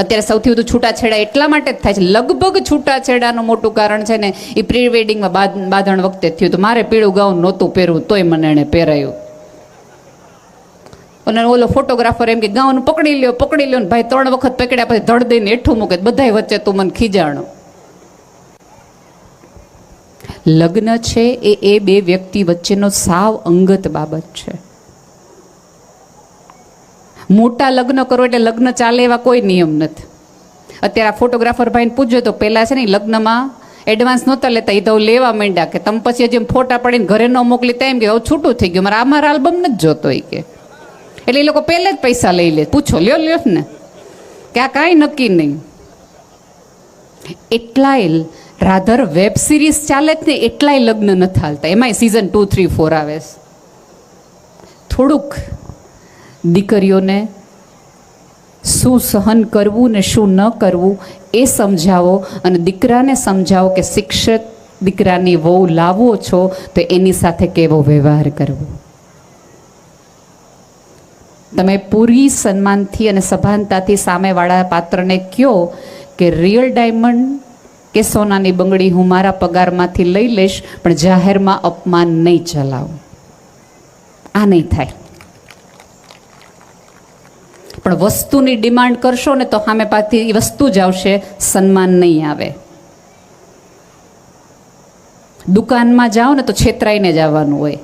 અત્યારે સૌથી વધુ છૂટાછેડા એટલા માટે જ થાય છે, લગભગ છૂટાછેડાનું મોટું કારણ છે ને એ પ્રી વેડિંગમાં બાંધણ વખતે થયું હતું. મારે પીળું ગાઉન નહોતું પહેરવું તોય મને એણે પહેરાયું. અને ઓલો ફોટોગ્રાફર એમ કે ગાઉન પકડી લ્યો ને ભાઈ 3 વખત પકડ્યા પછી ધડ દઈને હેઠું મૂકે, બધાય વચ્ચે તું મને ખીજાણો. લગ્ન છે એ બે વ્યક્તિ વચ્ચેનો સાવ અંગત બાબત છે. મોટા લગ્ન કરો એટલે લગ્ન ચાલે એવા કોઈ નિયમ નથી. અત્યારે આ ફોટોગ્રાફર ભાઈને પૂછજો તો પહેલા છે ને લગ્નમાં એડવાન્સ નહોતા લેતા, એ તો લેવા માંડ્યા કે તમે પછી જેમ ફોટા પડીને ઘરે ન મોકલી તેમ કે હવે છૂટું થઈ ગયું, મારા આલ્બમ નથી જોતો એ કે. એટલે એ લોકો પહેલે જ પૈસા લઈ લે. પૂછો લ્યો ને કે આ કાંઈ નક્કી નહીં. એટલાય રાધર વેબ સિરીઝ ચાલે જ ને એટલાય લગ્ન નથી હાલતા, એમાંય સિઝન 2, 3, 4 આવે છે. થોડુંક દીકરીઓને શું સહન કરવું ને શું ન કરવું એ સમજાવો, અને દીકરાને સમજાવો કે શિક્ષિત દીકરાની વહુ લાવો છો તો એની સાથે કેવો વ્યવહાર કરવો. તમે પૂરી સન્માનથી અને સભાનતાથી સામેવાળા પાત્રને કહો કે રિયલ ડાયમંડ કે સોનાની બંગડી હું મારા પગારમાંથી લઈ લઈશ, પણ જાહેરમાં અપમાન નહીં ચલાવું. આ નહીં થાય. પણ વસ્તુની ડિમાન્ડ કરશો ને તો સામે પાછી એ વસ્તુ જ આવશે, સન્માન નહીં આવે. દુકાનમાં જાઓ ને તો છેતરાઈને જવાનું હોય.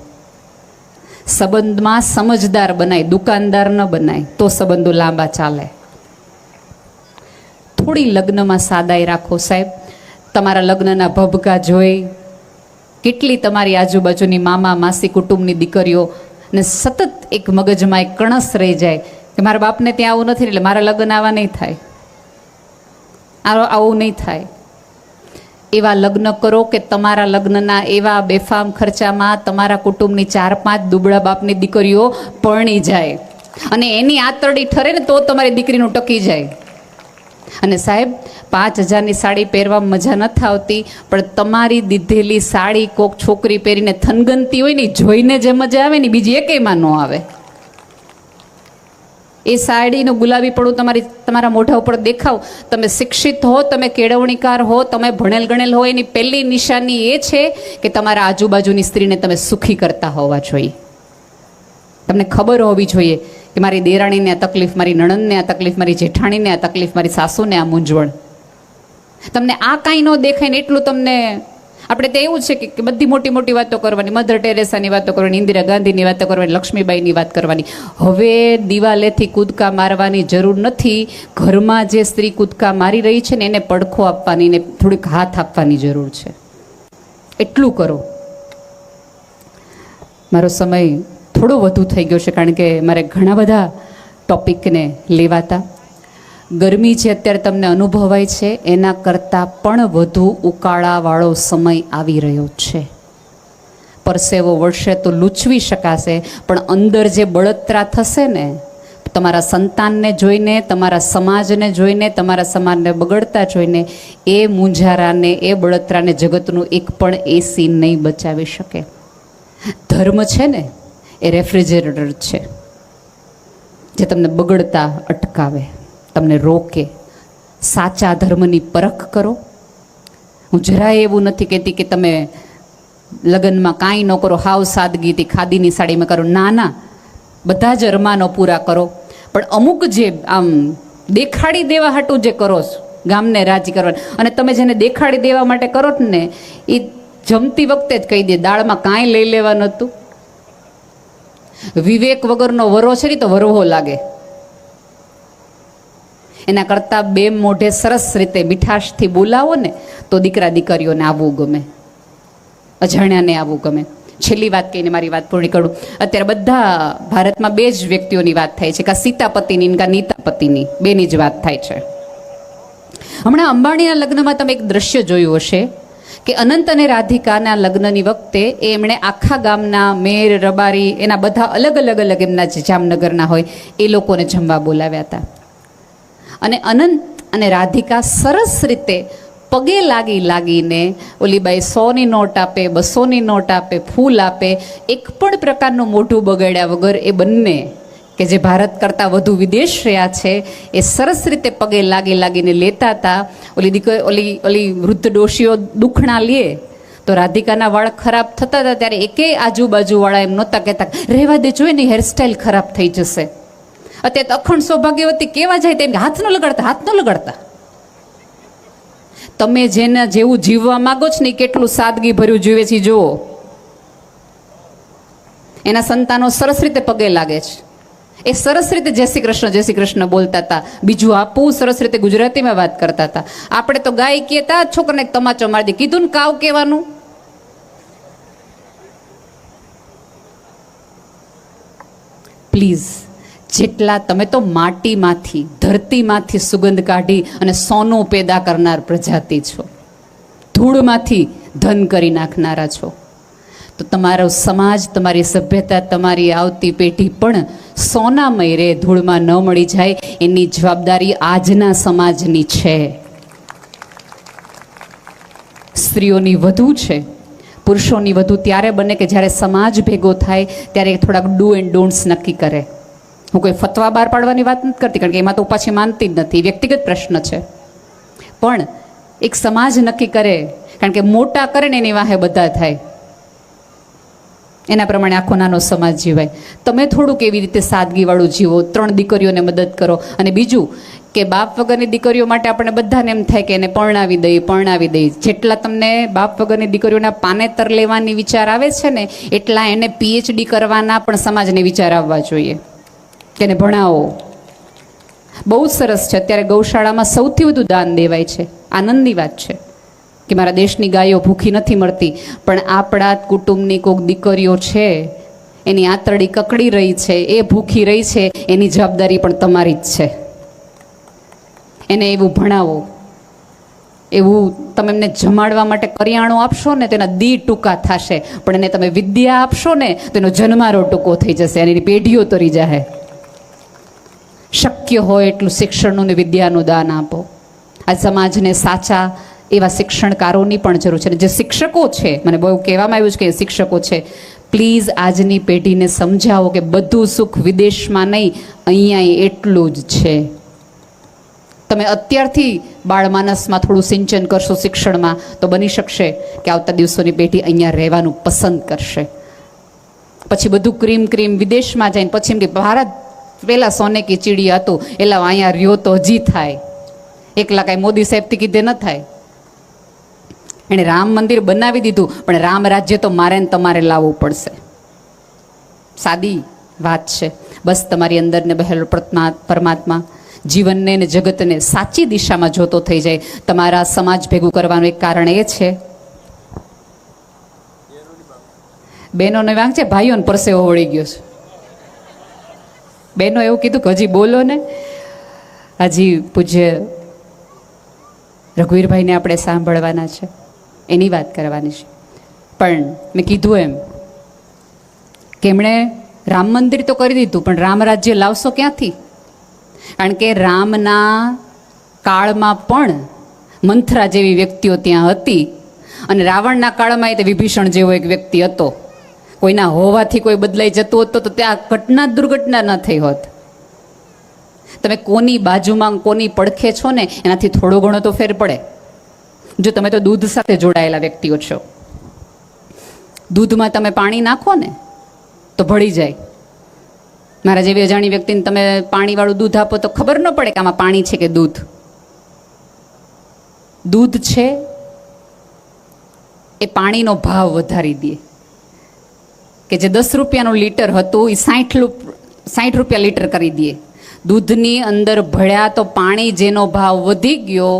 સંબંધમાં સમજદાર બનાય, દુકાનદાર ન બનાય, તો સંબંધો લાંબા ચાલે. થોડી લગ્નમાં સાદાઈ રાખો સાહેબ. તમારા લગ્નના ભભકા જોઈ કેટલી તમારી આજુબાજુની મામા માસી કુટુંબની દીકરીઓ ને સતત એક મગજમાં એક કણસ રહી જાય કે મારા બાપને ત્યાં આવું નથી એટલે મારા લગ્ન આવા નહીં થાય, આવું નહીં થાય. એવા લગ્ન કરો કે તમારા લગ્નના એવા બેફામ ખર્ચામાં તમારા કુટુંબની 4-5 દુબળા બાપની દીકરીઓ પરણી જાય અને એની આતરડી ઠરે ને તો તમારી દીકરીનું ટકી જાય. અને સાહેબ 5,000ની સાડી પહેરવા મજા નથી આવતી, પણ તમારી દીધેલી સાડી કોક છોકરી પહેરીને થનગનતી હોય ને જોઈને જે મજા આવે ને બીજી એકેયમાં ન આવે. એ સાડીનું ગુલાબીપણું તમારા મોઢા ઉપર દેખાવ. તમે શિક્ષિત હો, તમે કેળવણીકાર હો, તમે ભણેલ ગણેલ હો, એની પહેલી નિશાની એ છે કે તમારા આજુબાજુની સ્ત્રીને તમે સુખી કરતા હોવા જોઈએ. તમને ખબર હોવી જોઈએ કે મારી દેરાણીને આ તકલીફ, મારી નણંદને આ તકલીફ, મારી જેઠાણીને આ તકલીફ, મારી સાસુને આ મૂંઝવણ. તમને આ કાંઈ ન દેખાય ને એટલું તમને. આપણે તો એવું છે કે બધી મોટી મોટી વાતો કરવાની, મધર ટેરેસાની વાતો કરવાની, ઇન્દિરા ગાંધીની વાતો કરવાની, લક્ષ્મીબાઈની વાત કરવાની. હવે દિવાલેથી કૂદકા મારવાની જરૂર નથી. ઘરમાં જે સ્ત્રી કૂદકા મારી રહી છે ને એને પડખો આપવાની, ને થોડીક હાથ આપવાની જરૂર છે. એટલું કરો. મારો સમય થોડો વધુ થઈ ગયો છે કારણ કે મારે ઘણા બધા ટોપિકને લેવાતા. ગરમી જે અત્યારે તમને અનુભવાય છે એના કરતાં પણ વધુ ઉકાળાવાળો સમય આવી રહ્યો છે. પરસેવો વળશે તો લૂછવી શકાશે, પણ અંદર જે બળતરા થશે ને, તમારા સંતાનને જોઈને, તમારા સમાજને જોઈને, તમારા સમાજને બગડતા જોઈને, એ મૂંઝારાને, એ બળતરાને જગતનું એક પણ એસી નહીં બચાવી શકે. ધર્મ છે ને એ રેફ્રિજરેટર છે જે તમને બગડતા અટકાવે, તમને રોકે. સાચા ધર્મની પરખ કરો. હું જરાય એવું નથી કહેતી કે તમે લગ્નમાં કાંઈ ન કરો, હાવ સાદગીથી ખાદીની સાડીમાં કરો. ના, બધા જ અરમાનો પૂરા કરો. પણ અમુક જે આમ દેખાડી દેવા હાટું જે કરો છો, ગામને રાજી કરવા, અને તમે જેને દેખાડી દેવા માટે કરો ને એ જમતી વખતે જ કહી દે દાળમાં કાંઈ લઈ લેવાનું હતું. વિવેક વગરનો વરો છે ને તો વરવો લાગે. એના કરતાં બે મોઢે સરસ રીતે મીઠાશથી બોલાવો ને તો દીકરા દીકરીઓને આવવું ગમે, અજાણ્યાને આવવું ગમે. છેલ્લી વાત કહીને મારી વાત પૂરી કરું. અત્યારે બધા ભારતમાં 2 જ વ્યક્તિઓની વાત થાય છે, કાં સીતાપતિની કાં નીતાપતિની, 2ની જ વાત થાય છે. હમણાં અંબાણીના લગ્નમાં તમે એક દ્રશ્ય જોયું હશે કે અનંત અને રાધિકાના લગ્નની વખતે એમણે આખા ગામના મેર, રબારી, એના બધા અલગ અલગ એમના જે જામનગરના હોય એ લોકોને જમવા બોલાવ્યા હતા. અને અનંત અને રાધિકા સરસ રીતે પગે લાગીને ઓલી બાઈ 100ની નોટ આપે, 200ની નોટ આપે, ફૂલ આપે, એક પણ પ્રકારનું મોઢું બગાડ્યા વગર એ બંને કે જે ભારત કરતાં વધુ વિદેશ રહ્યા છે એ સરસ રીતે પગે લાગીને લેતા હતા. ઓલી વૃદ્ધ ડોશીઓ દુખણા લે તો રાધિકાના વાળ ખરાબ થતા હતા ત્યારે એકેય આજુબાજુવાળા એમ નહોતા કહેતા રહેવા દે, જોઈએ ને હેરસ્ટાઈલ ખરાબ થઈ જશે. અત્યારે તો અખંડ સૌભાગ્યવતી કેવા જાય તેમ હાથ ન લગાડતા. તમે જેને જેવું જીવવા માંગો છો ને કેટલું સાદગી ભર્યું જીવે છે જુઓ. એના સંતાનો સરસ રીતે પગે લાગે છે, એ સરસ રીતે જય શ્રી કૃષ્ણ બોલતા હતા, બીજું આપવું સરસ રીતે ગુજરાતીમાં વાત કરતા હતા. આપણે તો ગાય કહેતા છોકરાને તમાચો મારી દે, કીધું ને કાવ કહેવાનું. પ્લીઝ, જેટલા તમે તો માટીમાંથી ધરતીમાંથી સુગંધ કાઢી અને સોનું પેદા કરનાર પ્રજાતિ છો, ધૂળમાંથી ધન કરી નાખનારા છો, તો તમારો સમાજ, તમારી સભ્યતા, તમારી આવતી પેઢી પણ સોનામય રે, ધૂળમાં ન મળી જાય એની જવાબદારી આજના સમાજની છે. સ્ત્રીઓની વધુ છે, પુરુષોની વધુ ત્યારે બને કે જ્યારે સમાજ ભેગો થાય ત્યારે થોડાક ડુ એન્ડ ડોન્ટ્સ નક્કી કરે. હું કોઈ ફતવા બહાર પાડવાની વાત નથી કરતી, કારણ કે એમાં તો પાછી માનતી જ નથી, વ્યક્તિગત પ્રશ્ન છે. પણ એક સમાજ નક્કી કરે, કારણ કે મોટા કરે ને એની વાહે બધા થાય, એના પ્રમાણે આખો નાનો સમાજ જીવાય. તમે થોડુંક એવી રીતે સાદગીવાળું જીવો, 3 દીકરીઓને મદદ કરો. અને બીજું કે બાપ વગરની દીકરીઓ માટે આપણે બધાને એમ થાય કે એને પરણાવી દઈ. જેટલા તમને બાપ વગરની દીકરીઓના પાનેતર લેવાની વિચાર આવે છે ને, એટલા એને PhD કરવાના પણ સમાજને વિચાર આવવા જોઈએ કે એને ભણાવો. બહુ જ સરસ છે, અત્યારે ગૌશાળામાં સૌથી વધુ દાન દેવાય છે. આનંદની વાત છે કે મારા દેશની ગાયો ભૂખી નથી મળતી, પણ આપણા કુટુંબની કોઈક દીકરીઓ છે, એની આંતરડી કકડી રહી છે, એ ભૂખી રહી છે, એની જવાબદારી પણ તમારી જ છે. એને એવું ભણાવો, એવું તમે એમને જમાડવા માટે કરિયાણું આપશો ને તો એના દી ટૂંકા થશે, પણ એને તમે વિદ્યા આપશો ને તો એનો જન્મારો ટૂંકો થઈ જશે અને એની પેઢીઓ તરી જાય. શક્ય હોય એટલું શિક્ષણનું ને વિદ્યાનું દાન આપો. આ સમાજને સાચા એવા શિક્ષણકારોની પણ જરૂર છે. અને જે શિક્ષકો છે, મને બહુ કહેવામાં આવ્યું છે કે શિક્ષકો છે, પ્લીઝ આજની પેઢીને સમજાવો કે બધું સુખ વિદેશમાં નહીં, અહીંયા એટલું જ છે. તમે અત્યારથી બાળમાનસમાં થોડું સિંચન કરશો શિક્ષણમાં, તો બની શકશે કે આવતા દિવસોની પેઢી અહીંયા રહેવાનું પસંદ કરશે. પછી બધું ક્રીમ વિદેશમાં જઈને પછી એમ કે ભારત પહેલાં સોને કી ચીડિયા હતું, એલા અહીંયા રહ્યો તો હજી થાય. એકલા કાંઈ મોદી સાહેબથી કીધે ન થાય. એણે રામ મંદિર બનાવી દીધું, પણ રામ રાજ્ય તો મારે ને તમારે લાવવું પડશે. સાદી વાત છે. બસ તમારી અંદરને બહેલો પરમાત્મા જીવનને ને જગતને સાચી દિશામાં જોતો થઈ જાય. તમારા સમાજ ભેગું કરવાનું એક કારણ એ છે, બહેનોને વાંક છે, ભાઈઓને પરસેવો વળી ગયો છે. બહેનો એવું કીધું કે હજી બોલો ને. હજી પૂજ્ય રઘુવીરભાઈને આપણે સાંભળવાના છે, એની વાત કરવાની છે. પણ મેં કીધું એમ કે એમણે રામ મંદિર તો કરી દીધું, પણ રામ રાજ્ય લાવશો ક્યાંથી? કારણ કે રામના કાળમાં પણ મંથરા જેવી વ્યક્તિઓ ત્યાં હતી, અને રાવણના કાળમાં એ વિભીષણ જેવો એક વ્યક્તિ હતો. કોઈના હોવાથી કોઈ બદલાઈ જતું હતું તો ત્યાં દુર્ઘટના ન થઈ હોત. તમે કોની બાજુમાં કોની પડખે છો ને એનાથી થોડો ઘણો તો ફેર પડે. જો તમે તો દૂધ સાથે જોડાયેલા વ્યક્તિઓ છો, દૂધમાં તમે પાણી નાખો ને તો ભળી જાય. મારા જેવી અજાણી વ્યક્તિને તમે પાણીવાળું દૂધ આપો તો ખબર ન પડે કે આમાં પાણી છે કે દૂધ. દૂધ છે એ પાણીનો ભાવ વધારી દે, કે જે 10 રૂપિયાનું લીટર હતું એ 60 રૂપિયા લીટર કરી દે. દૂધની અંદર ભળ્યા તો પાણી જેનો ભાવ વધી ગયો,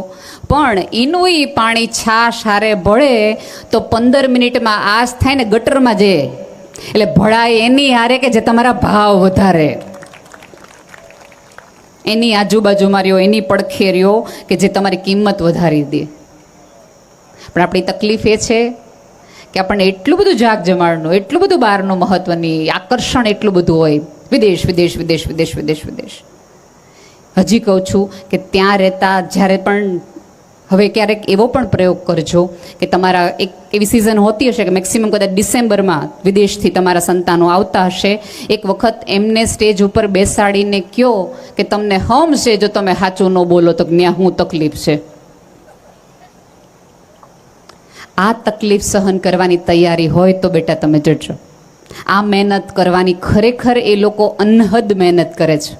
પણ એનું એ પાણી છાશ હારે ભળે તો 15 મિનિટમાં આશ થાય ને ગટરમાં જાય. એટલે ભળાય એની હારે કે જે તમારા ભાવ વધારે, એની આજુબાજુમાં રહ્યો, એની પડખે રહ્યો કે જે તમારી કિંમત વધારી દે. પણ આપણી તકલીફ એ છે કે આપણને એટલું બધું જાગ જમાડનું, એટલું બધું બહારનું મહત્વની આકર્ષણ એટલું બધું હોય, વિદેશ વિદેશ વિદેશ વિદેશ વિદેશ વિદેશ. હજી કહું છું કે ત્યાં રહેતા જ્યારે પણ હવે ક્યારેક એવો પણ પ્રયોગ કરજો કે તમારા એક એવી સિઝન હોતી હશે કે મેક્સિમમ કદાચ ડિસેમ્બરમાં વિદેશથી તમારા સંતાનો આવતા હશે. એક વખત એમને સ્ટેજ ઉપર બેસાડીને કહો કે તમને હમ છે જો તમે સાચું ન બોલો તો ત્યાં શું તકલીફ છે. આ તકલીફ સહન કરવાની તૈયારી હોય તો બેટા તમે જજો. આ મહેનત કરવાની ખરેખર એ લોકો અનહદ મહેનત કરે છે.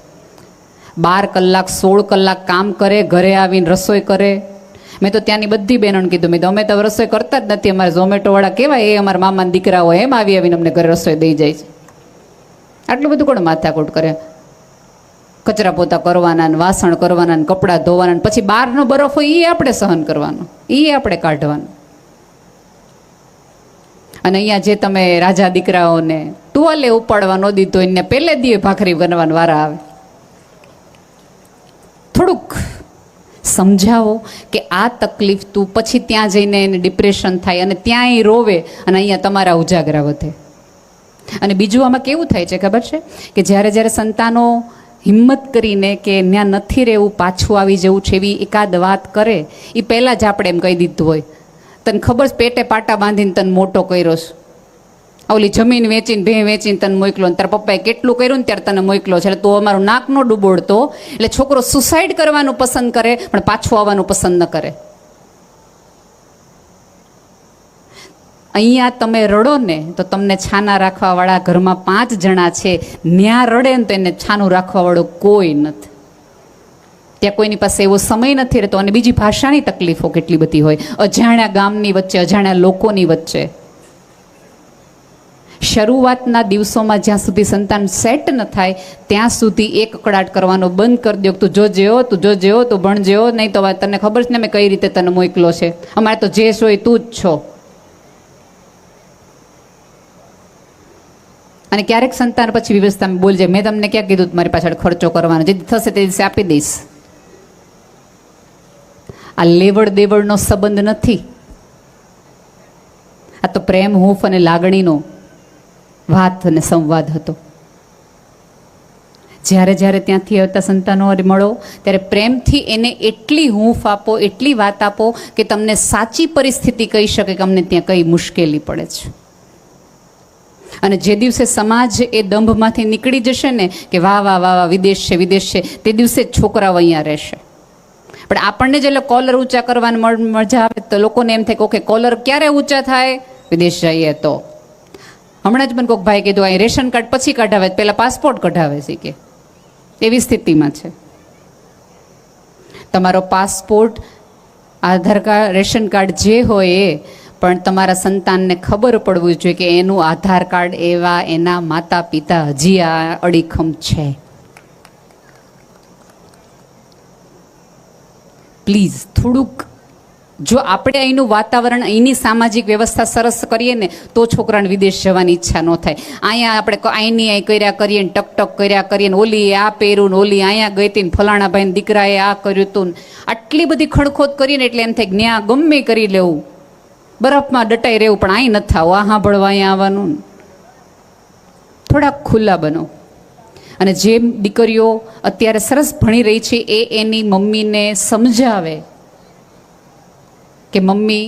12 કલાક 16 કલાક કામ કરે, ઘરે આવીને રસોઈ કરે. મેં તો ત્યાંની બધી બહેનોને કીધું, મેં તો અમે તો રસોઈ કરતા જ નથી, અમારા ઝોમેટોવાળા કેવાય એ અમારા મામાના દીકરાઓ એમ આવીને અમને ઘરે રસોઈ દઈ જાય છે. આટલું બધું કોણ માથાકૂટ કરે? કચરા પોતા કરવાના ને વાસણ કરવાના ને કપડાં ધોવાના, પછી બહારનો બરફ હોય એ આપણે સહન કરવાનો, એ આપણે કાઢવાનો. અને અહીંયા જે તમે રાજા દીકરાઓને ટુવાલે ઉપાડવા ન દીધો એને પહેલે દીએ ભાખરી બનવાના વારા આવે. થોડુંક સમજાવો કે આ તકલીફ તું પછી ત્યાં જઈને એને ડિપ્રેશન થાય અને ત્યાં એ રોવે અને અહીંયા તમારા ઉજાગરા વધે. અને બીજું આમાં કેવું થાય છે ખબર છે કે જ્યારે સંતાનો હિંમત કરીને કે ત્યાં નથી રહેવું, પાછું આવી જવું છે એવી એકાદ વાત કરે, એ પહેલાં જ આપણે એમ કહી દીધું હોય, તને ખબર છે પેટે પાટા બાંધીને તને મોટો કર્યો છે, ઓલી જમીન વેચીને ભે વેચીને તને મોકલો, તારા પપ્પાએ કેટલું કર્યું ને ત્યારે તને મોકલો છે, એટલે તું અમારું નાક ન ડૂબોડતો. એટલે છોકરો સુસાઇડ કરવાનું પસંદ કરે પણ પાછું આવવાનું પસંદ ન કરે. અહીંયા તમે રડો ને તો તમને છાના રાખવાવાળા ઘરમાં 5 જણા છે, ન્યા રડે ને તો એને છાનું રાખવાવાળો કોઈ નથી. ત્યાં કોઈની પાસે એવો સમય નથી રહેતો. અને બીજી ભાષાની તકલીફો કેટલી બધી હોય, અજાણ્યા ગામની વચ્ચે, અજાણ્યા લોકોની વચ્ચે. શરૂઆતના દિવસોમાં જ્યાં સુધી સંતાન સેટ ન થાય ત્યાં સુધી એક કકડાટ કરવાનો બંધ કરી દો. તું જોજેઓ, તું ભણજેઓ, નહીં તો તને ખબર છે ને મેં કઈ રીતે તને મોકલો છે, અમારે તો જે હોય તું જ છો. અને ક્યારેક સંતાન પછી વ્યવસ્થામાં બોલજે, મેં તમને ક્યાં કીધું મારી પાછળ ખર્ચો કરવાનો, જે થશે તે દિવસે આપી દઈશ. આ લેવડ દેવડનો સંબંધ નથી, આ તો પ્રેમ, હૂંફ અને લાગણીનો વાત અને સંવાદ હતો. જ્યારે ત્યાંથી આવતા સંતાનો મળો ત્યારે પ્રેમથી એને એટલી હૂંફ આપો, એટલી વાત આપો કે તમને સાચી પરિસ્થિતિ કહી શકે કે અમને ત્યાં કઈ મુશ્કેલી પડે છે. અને જે દિવસે સમાજ એ દંભમાંથી નીકળી જશે ને કે વાહ વાહ વાહ વાહ વિદેશ છે, તે દિવસે જ છોકરાઓ અહીંયા રહેશે. પણ આપણને જે કોલર ઊંચા કરવાની મજા આવે તો લોકોને એમ થાય કે ઓકે કોલર ક્યારે ઊંચા થાય? વિદેશ જઈએ તો. હમણાં જ મને કોઈક ભાઈ કીધું અહીં રેશન કાર્ડ પછી કઢાવે, પહેલાં પાસપોર્ટ કઢાવે છે કે એવી સ્થિતિમાં છે. તમારો પાસપોર્ટ, આધાર કાર્ડ, રેશન કાર્ડ જે હોય એ, પણ તમારા સંતાનને ખબર પડવું જોઈએ કે એનું આધાર કાર્ડ એવા એના માતા પિતા હજી આ અડીખમ છે. પ્લીઝ થોડુંક, જો આપણે અહીંનું વાતાવરણ, અહીંની સામાજિક વ્યવસ્થા સરસ કરીએ ને તો છોકરાને વિદેશ જવાની ઈચ્છા ન થાય. અહીંયા આપણે અહીંની અહીં કર્યા કરીએ ને ટક કર્યા કરીએ ને ઓલી આ પહેર્યું ને ઓલી અહીંયા ગઈ હતી ને ફલાણા ભાઈને દીકરાએ આ કર્યું હતું ને આટલી બધી ખડખોદ કરીને એટલે એમ થાય કે ત્યાં ગમે કરી લેવું, બરફમાં દટાઈ રહેવું, પણ અહીં નથી આવું, આ સાંભળવા અહીંયા આવવાનું. થોડાક ખુલ્લા બનો. અને જે દીકરીઓ અત્યારે સરસ ભણી રહી છે એ એની મમ્મીને સમજાવે કે મમ્મી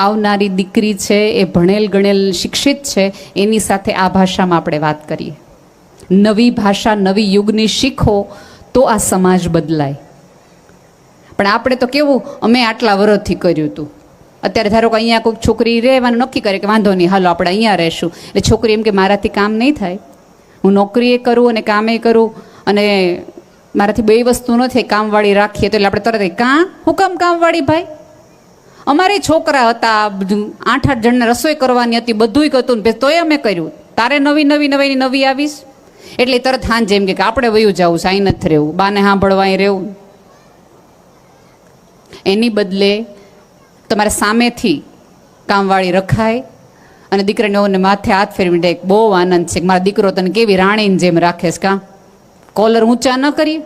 આવનારી દીકરી છે એ ભણેલ ગણેલ શિક્ષિત છે, એની સાથે આ ભાષામાં આપણે વાત કરીએ. નવી ભાષા, નવી યુગની શીખો તો આ સમાજ બદલાય. પણ આપણે તો કેવું, અમે આટલા વર્ષથી કર્યું હતું. અત્યારે ધારો કે અહીંયા કોઈક છોકરી રહેવાનું નક્કી કરે કે વાંધો નહીં હાલો આપણે અહીંયા રહેશું, એટલે છોકરી એમ કે મારાથી કામ નહીં થાય, હું નોકરીએ કરું અને કામે કરું અને મારાથી 2 વસ્તુ ન થાય, કામવાળી રાખીએ તો એટલે આપણે તરત હું કામ કામવાળી ભાઈ? અમારે છોકરા હતા, 8 જણને રસોઈ કરવાની હતી, બધુંય કરતું ને તોય અમે કર્યું. તારે નવી આવીશ એટલે તરત હાંજે એમ કે આપણે વયું જવું છે, અહીં નથી રહેવું, બાને સાંભળવા અહીં રહેવું. એની બદલે તમારે સામેથી કામવાળી રખાય અને દીકરાને માથે હાથ ફેરવી દે, બહુ આનંદ છે કે મારા દીકરો તને કેવી રાણીની જેમ રાખે છે, કાં કોલર ઊંચા ન કરીએ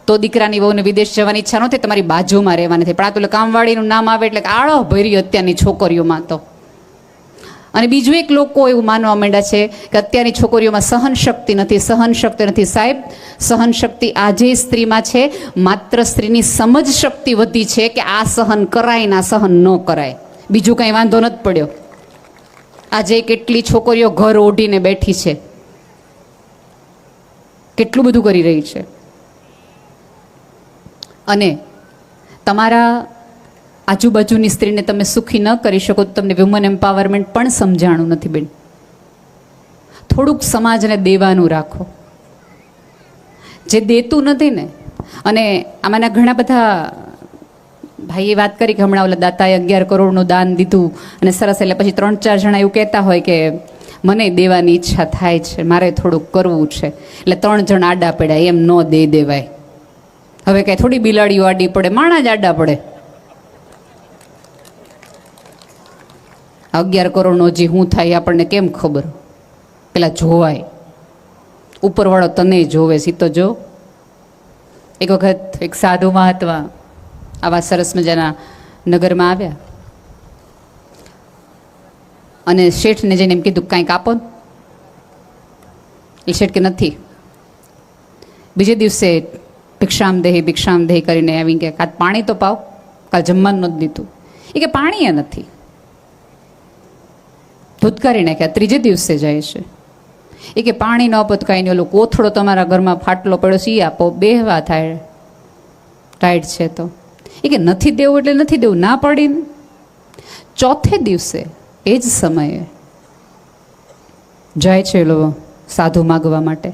તો દીકરાની વહુને વિદેશ જવાની ઈચ્છા ન થાય, તમારી બાજુમાં રહેવાની થાય. પણ આ તો કામવાળીનું નામ આવે એટલે આળો ભરી અત્યારની છોકરીઓમાં તો. અને બીજું એક લોકો એવું માનવા માંડ્યા છે કે અત્યારની છોકરીઓમાં સહન શક્તિ નથી. સહન શક્તિ નથી સાહેબ, સહન શક્તિ આજે સ્ત્રીમાં છે. માત્ર સ્ત્રીની સમજ શક્તિ વધી છે કે આ સહન કરાય ના સહન ન કરાય, બીજું કંઈ વાંધો નથી પડ્યો. આજે કેટલી છોકરીઓ ઘર ઓઢીને બેઠી છે, કેટલું બધું કરી રહી છે. અને તમારા આજુબાજુની સ્ત્રીને તમે સુખી ન કરી શકો તો તમને વુમન એમ્પાવરમેન્ટ પણ સમજાણું નથી બેન. થોડુંક સમાજને દેવાનું રાખો, જે દેતું નથી ને. અને આમાંના ઘણા બધા ભાઈએ વાત કરી કે હમણાં ઓલા દાતાએ 11 કરોડનું દાન દીધું અને સરસ, એટલે પછી 3-4 જણા એવું કહેતા હોય કે મને દેવાની ઈચ્છા થાય છે, મારે થોડુંક કરવું છે, એટલે 3 જણ આડા પડ્યા. એમ ન દે દેવાય. હવે કાંઈ થોડી બિલાડીઓ આડી પડે, માણા જ આડા પડે. 11 કરોડનો હજી શું થાય આપણને કેમ ખબર? પેલા જોવાય, ઉપરવાળો તને જોવે, સીતો જો. એક વખત એક સાધુ મહાત્મા આવા સરસ મજાના નગરમાં આવ્યા અને શેઠને જઈને એમ કીધું કાંઈક આપો. એ શેઠ કે નથી. બીજે દિવસે ભિક્ષામ દેહી કરીને આવી કે કાં પાણી તો પાવ, કાલ જમવાનું નથી દીધું. એ કે પાણી એ નથી. ધૂતકારી નાખ્યા. ત્રીજે દિવસે જાય છે. એ કે પાણી ન આપો તો કાંઈ નહીં, ઓલો કોથળો તમારા ઘરમાં ફાટલો પડ્યો છે એ આપો, બેહવા થાય ટાઈટ છે તો. એ કે નથી દેવું એટલે નથી દેવું, ના પડીને. ચોથે દિવસે એ જ સમયે જાય છે ઓલો સાધુ માગવા માટે,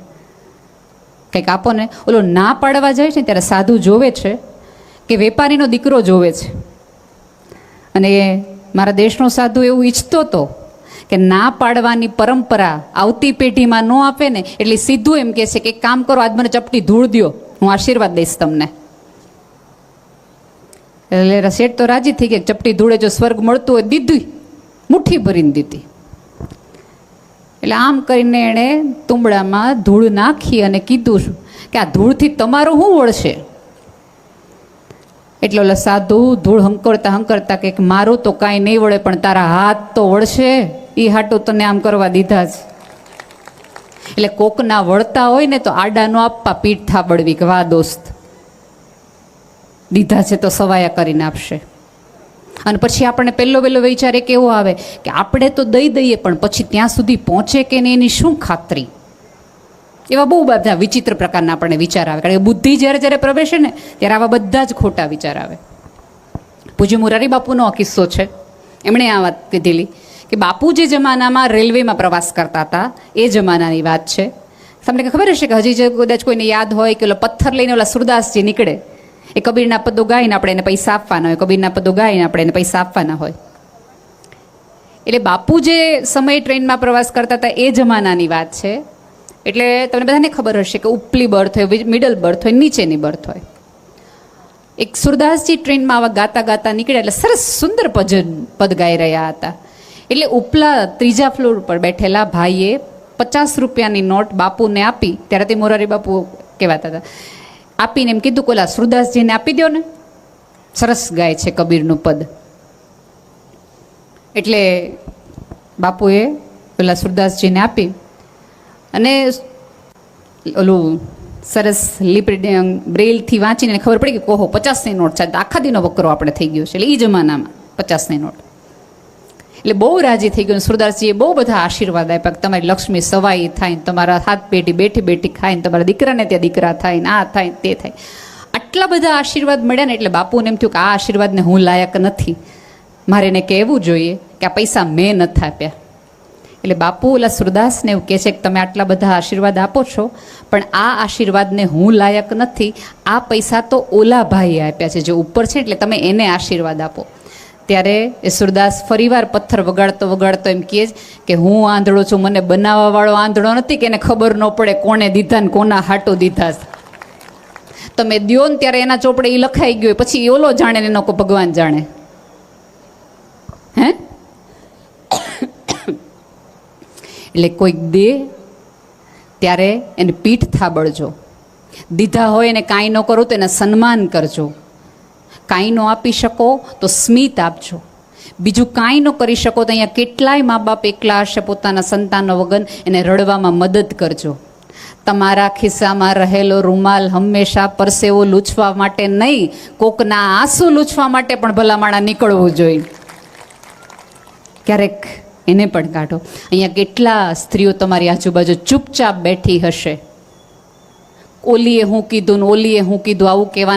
કંઈક આપો ને. ઓલો ના પાડવા જાય છે ત્યારે સાધુ જોવે છે કે વેપારીનો દીકરો જોવે છે. અને એ મારા દેશનો સાધુ એવું ઈચ્છતો હતો કે ના પાડવાની પરંપરા આવતી પેઢીમાં ન આપે ને, એટલે સીધું એમ કહે છે કે એક કામ કરો, આજ મને ચપટી ધૂળ દ્યો, હું આશીર્વાદ દઈશ તમને. એટલે શેઠ તો રાજી થઈ ગયા. ચપટી ધૂળે જો સ્વર્ગ મળતું હોય દીધી, મુઠ્ઠી ભરીને દીધી. એટલે આમ કરીને એણે તુંબડામાં ધૂળ નાખી અને કીધું કે આ ધૂળથી તમારું શું વળશે? એટલે ઓલા સાધુ ધૂળ હંકરતા કે મારું તો કાંઈ નહીં વળે, પણ તારા હાથ તો વળશે, એ હાટું તને આમ કરવા દીધા છે. એટલે કોકના વળતા હોય ને તો આડા નો આપવા, પીઠ થાબડવી કે વાહ દોસ્ત, દીધા છે તો સવાયા કરીને આપશે. અને પછી આપણને પહેલો વિચાર એક એવો આવે કે આપણે તો દઈ દઈએ, પણ પછી ત્યાં સુધી પહોંચે કે નહીં એની શું ખાતરી? એવા બહુ બધા વિચિત્ર પ્રકારના આપણને વિચાર આવે. કારણ કે બુદ્ધિ જ્યારે પ્રવેશે ને ત્યારે આવા બધા જ ખોટા વિચાર આવે. પૂજ્ય મોરારી બાપુનો આ કિસ્સો છે. એમણે આ વાત કીધેલી કે બાપુ જે જમાનામાં રેલવેમાં પ્રવાસ કરતા હતા એ જમાનાની વાત છે. તમને ખબર હશે કે હજી જે કદાચ કોઈને યાદ હોય કે ઓલો પથ્થર લઈને ઓલા સુરદાસજી નીકળે, એ કબીરના પદો ગાઈને આપણે એને પૈસા આપવાના હોય, કબીરના પદો ગાઈને આપણે એને પૈસા આપવાના હોય. એટલે બાપુ જે સમય ટ્રેનમાં પ્રવાસ કરતા હતા એ જમાનાની વાત છે. એટલે તમને બધાને ખબર હશે કે ઉપલી બર્થ હોય, મિડલ બર્થ હોય, નીચેની બર્થ હોય. એક સુરદાસજી ટ્રેનમાં આવા ગાતા ગાતા નીકળ્યા, એટલે સરસ સુંદર પદ ગાઈ રહ્યા હતા. એટલે ઉપલા 3જા ફ્લોર પર બેઠેલા ભાઈએ 50 રૂપિયાની નોટ બાપુને આપી. ત્યારે તે મોરારી બાપુ કહેવાતા હતા. આપીને એમ કીધું કોલા સુરદાસજીને આપી દો ને, સરસ ગાય છે કબીરનું પદ. એટલે બાપુએ પેલા સુરદાસજીને આપી અને ઓલું સરસ બ્રેલથી વાંચીને ખબર પડી કે ઓહો 50ની નોટ છે, આખા દીનો વકરો આપણે થઈ ગયો છે. એટલે એ જમાનામાં 50ની નોટ. એટલે બહુ રાજી થઈ ગયું. સુરદાસજીએ બહુ બધા આશીર્વાદ આપ્યા કે તમારી લક્ષ્મી સવાઈ થાય, તમારા હાથ પેઢી બેઠી ખાય, તમારા દીકરાને ત્યાં દીકરા થાય, ને આ થાય તે થાય. આટલા બધા આશીર્વાદ મળ્યા ને એટલે બાપુને એમ થયું કે આ આશીર્વાદને હું લાયક નથી, મારે એને કહેવું જોઈએ કે આ પૈસા મેં નથી આપ્યા. એટલે બાપુ ઓલા સુરદાસને એવું કહે છે કે તમે આટલા બધા આશીર્વાદ આપો છો, પણ આ આશીર્વાદને હું લાયક નથી, આ પૈસા તો ઓલા ભાઈએ આપ્યા છે જે ઉપર છે, એટલે તમે એને આશીર્વાદ આપો. ત્યારે એ સુરદાસ ફરીવાર પથ્થર વગાડતો એમ કહે કે હું આંધળો છું, મને બનાવવાવાળો આંધળો નથી કે એને ખબર ન પડે કોને દીધા ને કોના હાટો દીધા. તમે દ્યો ને ત્યારે એના ચોપડે એ લખાઈ ગયો, પછી ઓલો જાણે ને એનો ભગવાન જાણે. હે એટલે કોઈક દે ત્યારે એને પીઠ થાબડજો, દીધા હોય એને કાંઈ ન કરો તો એને સન્માન કરજો, કાંઈ ન આપી શકો તો સ્મિત આપજો. બીજું કાંઈ ન કરી શકો તો અહીંયા કેટલાય મા બાપ એકલા હશે પોતાના સંતાનો વગર, એને રડવામાં મદદ કરજો. તમારા ખિસ્સામાં રહેલો રૂમાલ હંમેશા પરસેવો લૂછવા માટે નહીં, કોકના આંસુ લૂછવા માટે પણ ભલામાણા નીકળવું જોઈએ. ક્યારેક એને પણ કાઢો. અહીંયા કેટલા સ્ત્રીઓ તમારી આજુબાજુ ચૂપચાપ બેઠી હશે, ઓલીએ હું કીધું ને ઓલીએ હું કીધું આવું કહેવા